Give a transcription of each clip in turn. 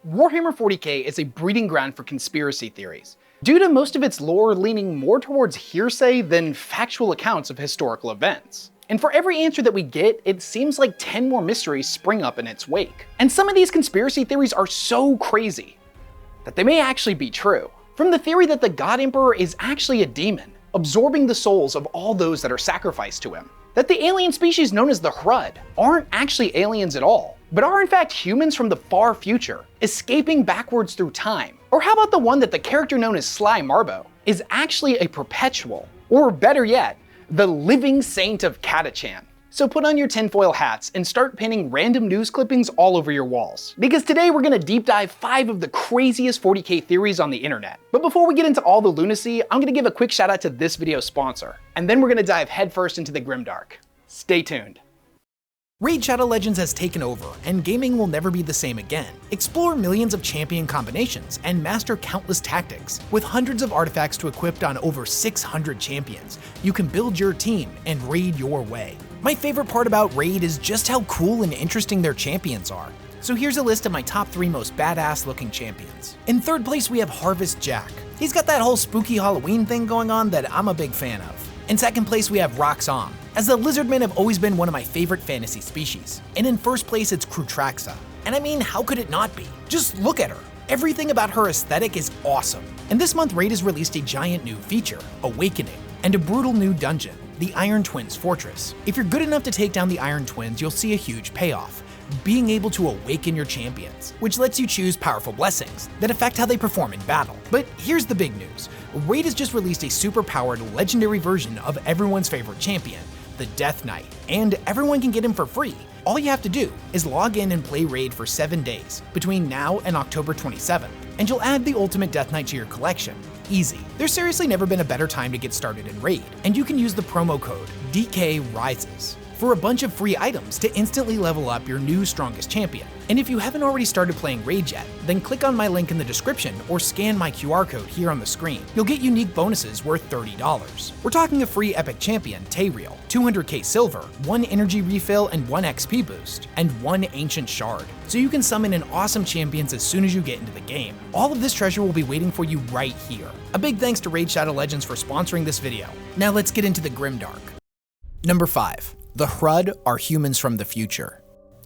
Warhammer 40k is a breeding ground for conspiracy theories, due to most of its lore leaning more towards hearsay than factual accounts of historical events. And for every answer that we get, it seems like 10 more mysteries spring up in its wake. And some of these conspiracy theories are so crazy that they may actually be true. From the theory that the God Emperor is actually a demon, absorbing the souls of all those that are sacrificed to him. That the alien species known as the Hrud aren't actually aliens at all, but are in fact humans from the far future, escaping backwards through time. Or how about the one that the character known as Sly Marbo is actually a Perpetual, or better yet, the living saint of Catachan. So put on your tinfoil hats and start pinning random news clippings all over your walls. Because today we're gonna deep dive 5 of the craziest 40k theories on the internet. But before we get into all the lunacy, I'm gonna give a quick shout out to this video's sponsor. And then we're gonna dive headfirst into the grimdark. Stay tuned. Raid Shadow Legends has taken over, and gaming will never be the same again. Explore millions of champion combinations and master countless tactics. With hundreds of artifacts to equip on over 600 champions, you can build your team and raid your way. My favorite part about Raid is just how cool and interesting their champions are. So here's a list of my top 3 most badass looking champions. In 3rd place we have Harvest Jack. He's got that whole spooky Halloween thing going on that I'm a big fan of. In 2nd place we have Roxxon, as the lizardmen have always been one of my favorite fantasy species. And in 1st place it's Krutraxa. And I mean, how could it not be? Just look at her. Everything about her aesthetic is awesome. And this month Raid has released a giant new feature, Awakening, and a brutal new dungeon, the Iron Twins Fortress. If you're good enough to take down the Iron Twins, you'll see a huge payoff, being able to awaken your champions, which lets you choose powerful blessings that affect how they perform in battle. But here's the big news. Raid has just released a super-powered legendary version of everyone's favorite champion, the Death Knight, and everyone can get him for free. All you have to do is log in and play Raid for 7 days, between now and October 27th, and you'll add the Ultimate Death Knight to your collection. Easy. There's seriously never been a better time to get started in Raid, and you can use the promo code DKRISES for a bunch of free items to instantly level up your new strongest champion. And if you haven't already started playing Raid yet, then click on my link in the description or scan my QR code here on the screen. You'll get unique bonuses worth $30. We're talking a free epic champion, Tayriel, 200k silver, 1 energy refill and 1 XP boost, and 1 ancient shard. So you can summon in awesome champions as soon as you get into the game. All of this treasure will be waiting for you right here. A big thanks to Raid Shadow Legends for sponsoring this video. Now let's get into the grimdark. Number 5. The Hrud are humans from the future.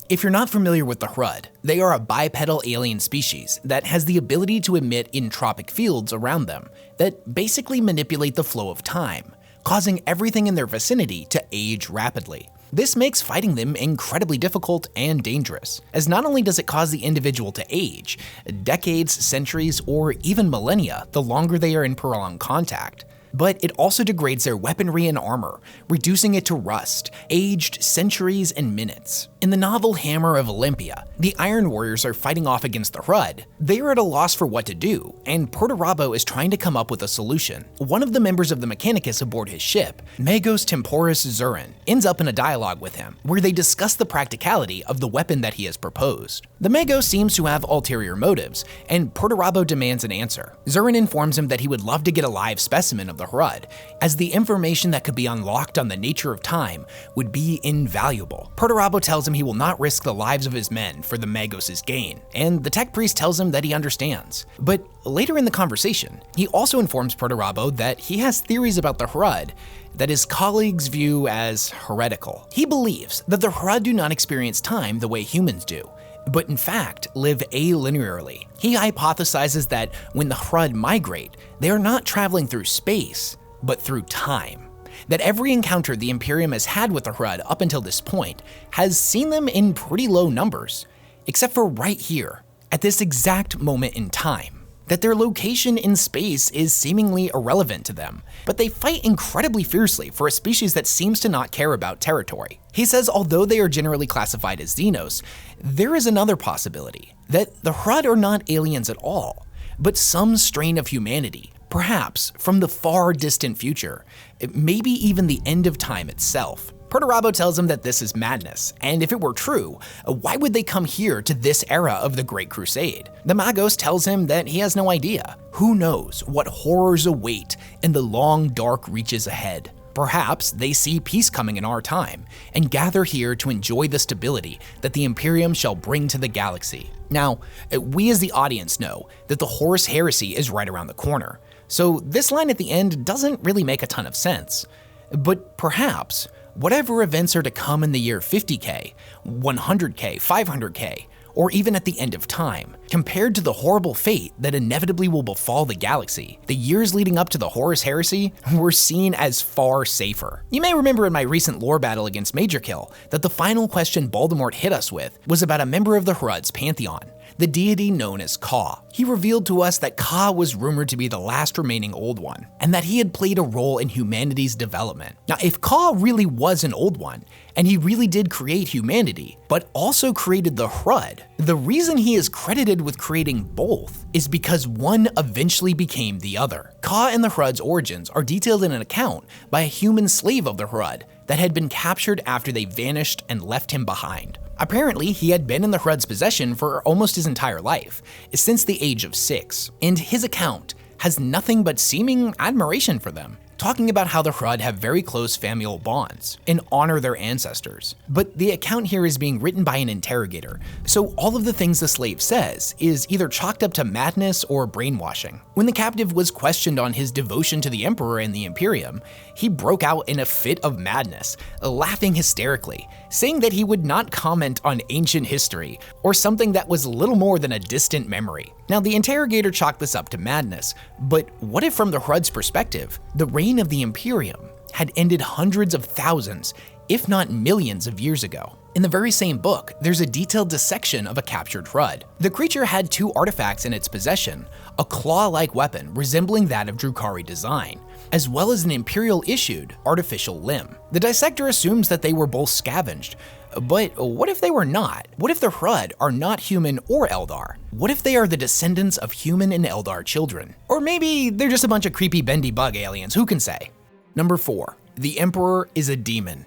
If you're not familiar with the Hrud, they are a bipedal alien species that has the ability to emit entropic fields around them that basically manipulate the flow of time, causing everything in their vicinity to age rapidly. This makes fighting them incredibly difficult and dangerous, as not only does it cause the individual to age, decades, centuries, or even millennia the longer they are in prolonged contact, but it also degrades their weaponry and armor, reducing it to rust, aged centuries and minutes. In the novel Hammer of Olympia, the Iron Warriors are fighting off against the Hrud. They are at a loss for what to do, and Perturabo is trying to come up with a solution. One of the members of the Mechanicus aboard his ship, Magos Temporis Zurin, ends up in a dialogue with him, where they discuss the practicality of the weapon that he has proposed. The Magos seems to have ulterior motives, and Perturabo demands an answer. Zurin informs him that he would love to get a live specimen of the Hrud, as the information that could be unlocked on the nature of time would be invaluable. Perturabo tells him he will not risk the lives of his men for the Magos' gain, and the tech priest tells him that he understands. But later in the conversation, he also informs Perturabo that he has theories about the Hrud that his colleagues view as heretical. He believes that the Hrud do not experience time the way humans do, but in fact live alinearly. He hypothesizes that when the Hrud migrate, they are not traveling through space, but through time. That every encounter the Imperium has had with the Hrud up until this point has seen them in pretty low numbers, except for right here, at this exact moment in time. That their location in space is seemingly irrelevant to them, but they fight incredibly fiercely for a species that seems to not care about territory. He says although they are generally classified as Xenos, there is another possibility, that the Hrud are not aliens at all, but some strain of humanity, perhaps from the far distant future, maybe even the end of time itself. Perturabo tells him that this is madness, and if it were true, why would they come here to this era of the Great Crusade? The Magos tells him that he has no idea. Who knows what horrors await in the long dark reaches ahead? Perhaps they see peace coming in our time and gather here to enjoy the stability that the Imperium shall bring to the galaxy. Now, we as the audience know that the Horus Heresy is right around the corner, so this line at the end doesn't really make a ton of sense. But perhaps, whatever events are to come in the year 50k, 100k, 500k, or even at the end of time, compared to the horrible fate that inevitably will befall the galaxy, the years leading up to the Horus Heresy were seen as far safer. You may remember in my recent lore battle against Major Kill that the final question Voldemort hit us with was about a member of the Hrud's pantheon, the deity known as Ka. He revealed to us that Ka was rumored to be the last remaining Old One, and that he had played a role in humanity's development. Now, if Ka really was an Old One, and he really did create humanity, but also created the Hrud, the reason he is credited with creating both is because one eventually became the other. Ka and the Hrud's origins are detailed in an account by a human slave of the Hrud that had been captured after they vanished and left him behind. Apparently, he had been in the Hrud's possession for almost his entire life, since the age of 6, and his account has nothing but seeming admiration for them, talking about how the Hrud have very close familial bonds and honor their ancestors. But the account here is being written by an interrogator, so all of the things the slave says is either chalked up to madness or brainwashing. When the captive was questioned on his devotion to the Emperor and the Imperium, he broke out in a fit of madness, laughing hysterically, saying that he would not comment on ancient history or something that was little more than a distant memory. Now, the interrogator chalked this up to madness, but what if from the Hrud's perspective, the reign of the Imperium had ended hundreds of thousands, if not millions of years ago? In the very same book, there's a detailed dissection of a captured Hrud. The creature had 2 artifacts in its possession, a claw-like weapon resembling that of Drukhari design, as well as an Imperial-issued artificial limb. The dissector assumes that they were both scavenged, but what if they were not? What if the Hrud are not human or Eldar? What if they are the descendants of human and Eldar children? Or maybe they're just a bunch of creepy bendy bug aliens, who can say? Number 4, the Emperor is a demon.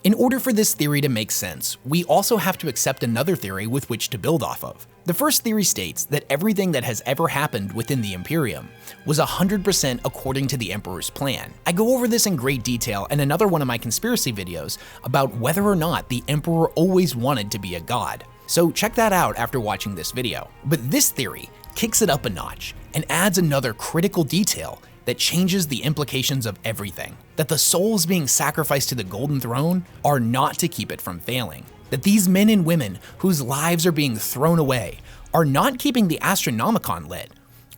In order for this theory to make sense, we also have to accept another theory with which to build off of. The first theory states that everything that has ever happened within the Imperium was 100% according to the Emperor's plan. I go over this in great detail in another one of my conspiracy videos about whether or not the Emperor always wanted to be a god. So check that out after watching this video. But this theory kicks it up a notch and adds another critical detail that changes the implications of everything. That the souls being sacrificed to the Golden Throne are not to keep it from failing. That these men and women whose lives are being thrown away are not keeping the Astronomicon lit,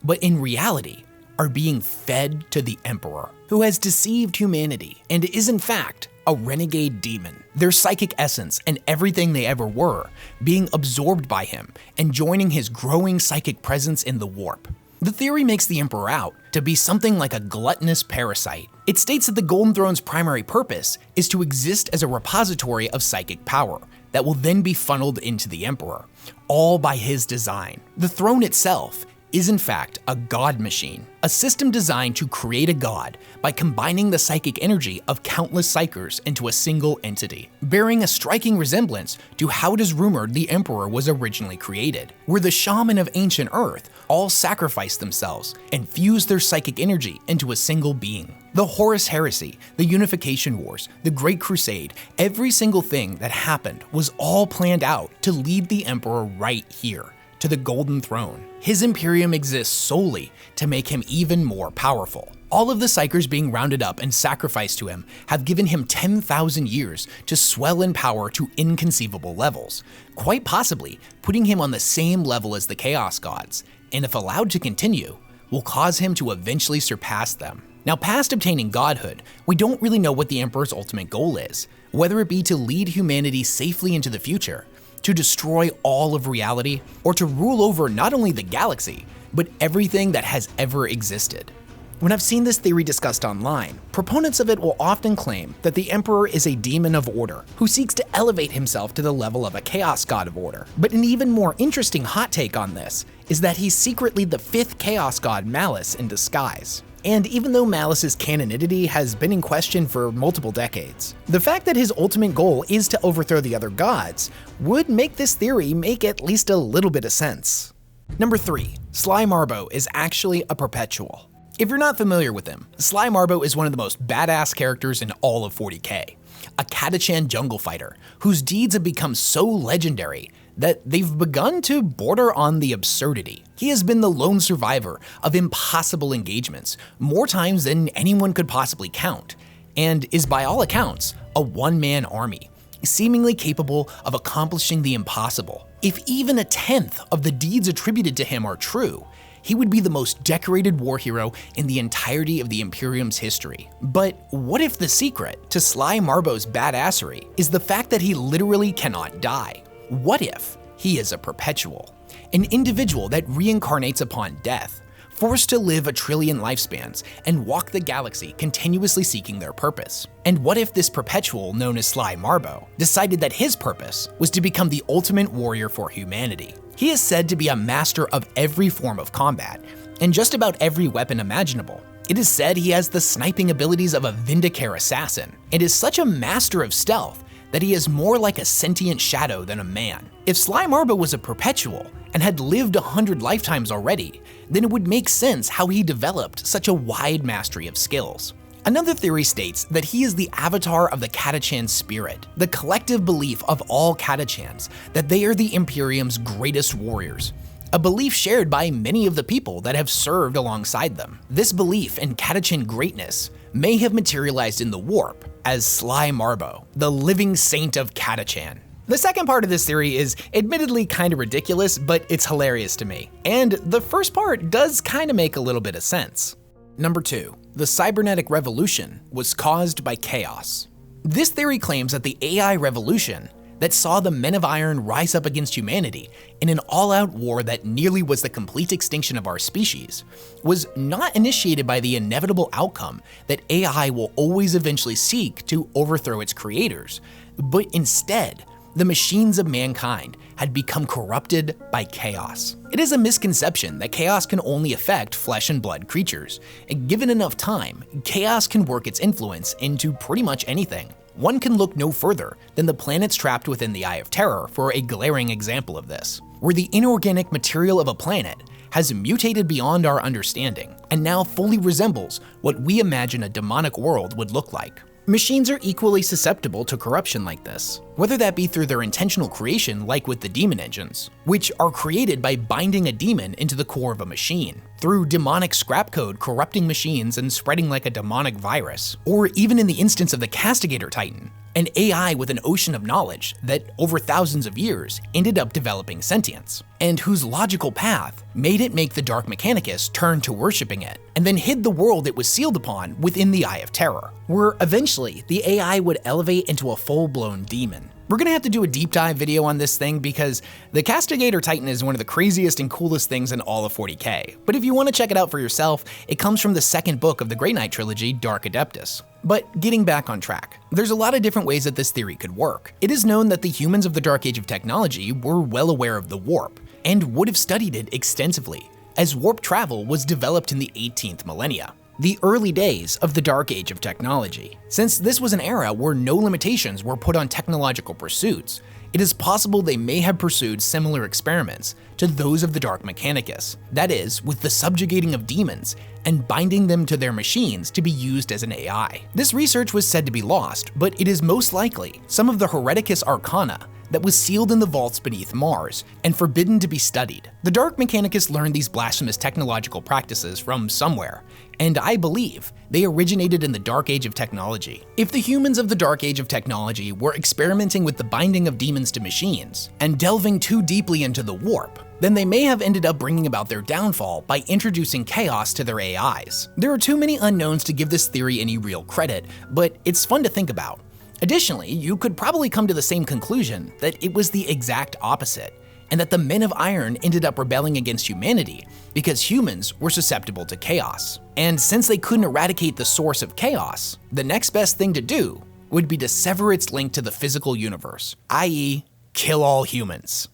but in reality are being fed to the Emperor, who has deceived humanity and is in fact a renegade demon. Their psychic essence and everything they ever were being absorbed by him and joining his growing psychic presence in the warp. The theory makes the Emperor out to be something like a gluttonous parasite. It states that the Golden Throne's primary purpose is to exist as a repository of psychic power that will then be funneled into the Emperor, all by his design. The throne itself is in fact a god machine, a system designed to create a god by combining the psychic energy of countless psykers into a single entity, bearing a striking resemblance to how it is rumored the Emperor was originally created, where the shaman of ancient Earth all sacrificed themselves and fused their psychic energy into a single being. The Horus Heresy, the Unification Wars, the Great Crusade, every single thing that happened was all planned out to lead the Emperor right here, to the Golden Throne. His Imperium exists solely to make him even more powerful. All of the psykers being rounded up and sacrificed to him have given him 10,000 years to swell in power to inconceivable levels, quite possibly putting him on the same level as the Chaos Gods, and if allowed to continue, will cause him to eventually surpass them. Now, past obtaining godhood, we don't really know what the Emperor's ultimate goal is, whether it be to lead humanity safely into the future, to destroy all of reality, or to rule over not only the galaxy, but everything that has ever existed. When I've seen this theory discussed online, proponents of it will often claim that the Emperor is a demon of order who seeks to elevate himself to the level of a chaos god of order. But an even more interesting hot take on this is that he's secretly the 5th chaos god Malice in disguise. And even though Malice's canonity has been in question for multiple decades, the fact that his ultimate goal is to overthrow the other gods would make this theory make at least a little bit of sense. Number 3, Sly Marbo is actually a Perpetual. If you're not familiar with him, Sly Marbo is one of the most badass characters in all of 40k. A Catachan jungle fighter whose deeds have become so legendary that they've begun to border on the absurdity. He has been the lone survivor of impossible engagements more times than anyone could possibly count, and is by all accounts a one-man army, seemingly capable of accomplishing the impossible. If even a tenth of the deeds attributed to him are true, he would be the most decorated war hero in the entirety of the Imperium's history. But what if the secret to Sly Marbo's badassery is the fact that he literally cannot die? What if he is a Perpetual, an individual that reincarnates upon death, forced to live a trillion lifespans and walk the galaxy continuously seeking their purpose? And what if this Perpetual, known as Sly Marbo, decided that his purpose was to become the ultimate warrior for humanity? He is said to be a master of every form of combat, and just about every weapon imaginable. It is said he has the sniping abilities of a Vindicare assassin, and is such a master of stealth that he is more like a sentient shadow than a man. If Sly Marbo was a Perpetual and had lived 100 lifetimes already, then it would make sense how he developed such a wide mastery of skills. Another theory states that he is the avatar of the Catachan spirit, the collective belief of all Catachans that they are the Imperium's greatest warriors, a belief shared by many of the people that have served alongside them. This belief in Catachan greatness may have materialized in the warp as Sly Marbo, the living saint of Catachan. The second part of this theory is admittedly kind of ridiculous, but it's hilarious to me. And the first part does kind of make a little bit of sense. Number 2, the cybernetic revolution was caused by chaos. This theory claims that the AI revolution that saw the Men of Iron rise up against humanity in an all-out war that nearly was the complete extinction of our species was not initiated by the inevitable outcome that AI will always eventually seek to overthrow its creators, but instead, the machines of mankind had become corrupted by chaos. It is a misconception that chaos can only affect flesh and blood creatures. And given enough time, chaos can work its influence into pretty much anything. One can look no further than the planets trapped within the Eye of Terror for a glaring example of this, where the inorganic material of a planet has mutated beyond our understanding and now fully resembles what we imagine a demonic world would look like. Machines are equally susceptible to corruption like this, whether that be through their intentional creation like with the Daemon engines, which are created by binding a demon into the core of a machine, through demonic scrap code corrupting machines and spreading like a demonic virus, or even in the instance of the Castigator Titan, an AI with an ocean of knowledge that over thousands of years ended up developing sentience, and whose logical path made it make the Dark Mechanicus turn to worshipping it, and then hid the world it was sealed upon within the Eye of Terror, where eventually the AI would elevate into a full-blown demon. We're gonna have to do a deep dive video on this thing because the Castigator Titan is one of the craziest and coolest things in all of 40k, but if you want to check it out for yourself, it comes from the second book of the Grey Knight trilogy, Dark Adeptus. But getting back on track, there's a lot of different ways that this theory could work. It is known that the humans of the Dark Age of technology were well aware of the warp, and would have studied it extensively, as warp travel was developed in the 18th millennia, the early days of the Dark Age of technology. Since this was an era where no limitations were put on technological pursuits, it is possible they may have pursued similar experiments to those of the Dark Mechanicus, that is, with the subjugating of demons and binding them to their machines to be used as an AI. This research was said to be lost, but it is most likely some of the Hereticus Arcana that was sealed in the vaults beneath Mars and forbidden to be studied. The Dark Mechanicus learned these blasphemous technological practices from somewhere, and I believe they originated in the Dark Age of technology. If the humans of the Dark Age of technology were experimenting with the binding of demons to machines and delving too deeply into the warp, then they may have ended up bringing about their downfall by introducing chaos to their AIs. There are too many unknowns to give this theory any real credit, but it's fun to think about. Additionally, you could probably come to the same conclusion that it was the exact opposite, and that the Men of Iron ended up rebelling against humanity because humans were susceptible to chaos. And since they couldn't eradicate the source of chaos, the next best thing to do would be to sever its link to the physical universe, i.e., kill all humans.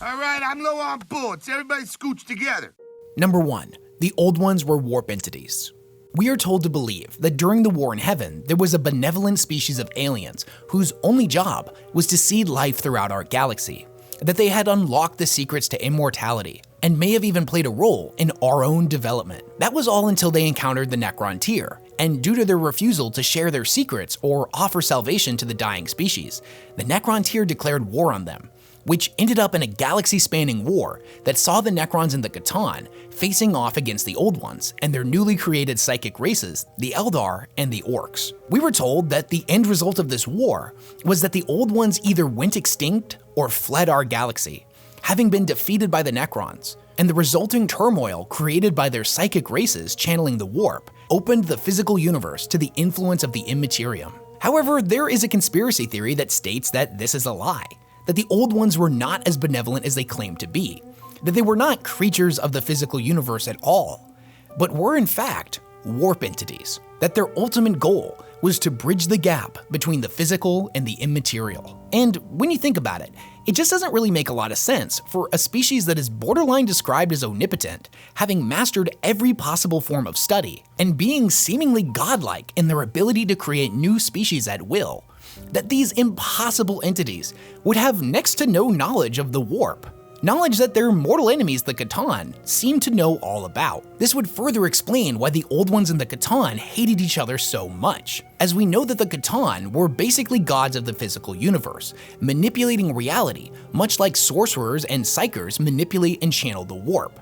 All right, I'm low on bullets. Everybody scooch together. Number 1. The Old Ones were warp entities. We are told to believe that during the War in Heaven, there was a benevolent species of aliens whose only job was to seed life throughout our galaxy, that they had unlocked the secrets to immortality, and may have even played a role in our own development. That was all until they encountered the Necron-Tyr, and due to their refusal to share their secrets or offer salvation to the dying species, the Necron-Tyr declared war on them, which ended up in a galaxy-spanning war that saw the Necrons and the Catan facing off against the Old Ones and their newly created psychic races, the Eldar and the Orcs. We were told that the end result of this war was that the Old Ones either went extinct or fled our galaxy, having been defeated by the Necrons, and the resulting turmoil created by their psychic races channeling the warp opened the physical universe to the influence of the Immaterium. However, there is a conspiracy theory that states that this is a lie, that the Old Ones were not as benevolent as they claimed to be, that they were not creatures of the physical universe at all, but were in fact warp entities, that their ultimate goal was to bridge the gap between the physical and the immaterial. And when you think about it, it just doesn't really make a lot of sense for a species that is borderline described as omnipotent, having mastered every possible form of study, and being seemingly godlike in their ability to create new species at will, that these impossible entities would have next to no knowledge of the warp, knowledge that their mortal enemies, the Catan, seem to know all about. This would further explain why the Old Ones and the Catan hated each other so much, as we know that the Catan were basically gods of the physical universe, manipulating reality, much like sorcerers and psychers manipulate and channel the warp.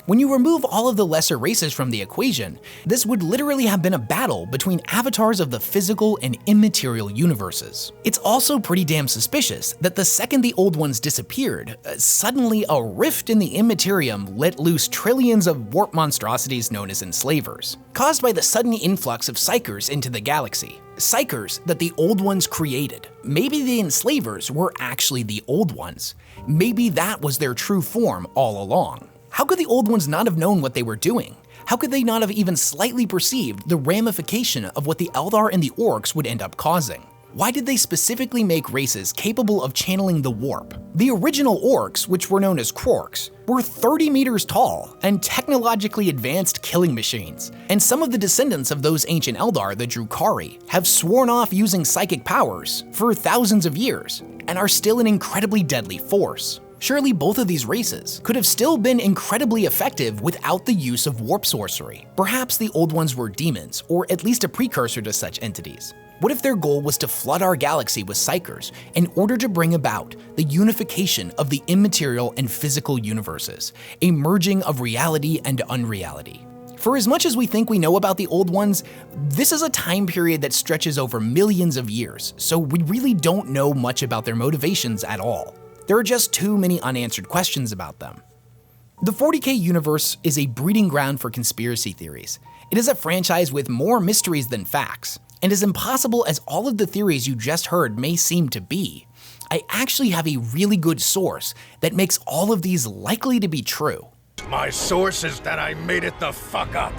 When you remove all of the lesser races from the equation, this would literally have been a battle between avatars of the physical and immaterial universes. It's also pretty damn suspicious that the second the Old Ones disappeared, suddenly a rift in the Immaterium let loose trillions of warp monstrosities known as enslavers, caused by the sudden influx of psychers into the galaxy. Psychers that the Old Ones created. Maybe the enslavers were actually the Old Ones. Maybe that was their true form all along. How could the Old Ones not have known what they were doing? How could they not have even slightly perceived the ramification of what the Eldar and the Orcs would end up causing? Why did they specifically make races capable of channeling the warp? The original Orcs, which were known as Quarks, were 30 meters tall and technologically advanced killing machines, and some of the descendants of those ancient Eldar, the Drukhari, have sworn off using psychic powers for thousands of years, and are still an incredibly deadly force. Surely both of these races could have still been incredibly effective without the use of warp sorcery. Perhaps the Old Ones were demons, or at least a precursor to such entities. What if their goal was to flood our galaxy with psychers in order to bring about the unification of the immaterial and physical universes, a merging of reality and unreality? For as much as we think we know about the Old Ones, this is a time period that stretches over millions of years, so we really don't know much about their motivations at all. There are just too many unanswered questions about them. The 40k universe is a breeding ground for conspiracy theories. It is a franchise with more mysteries than facts, and as impossible as all of the theories you just heard may seem to be, I actually have a really good source that makes all of these likely to be true. My source is that I made it the fuck up.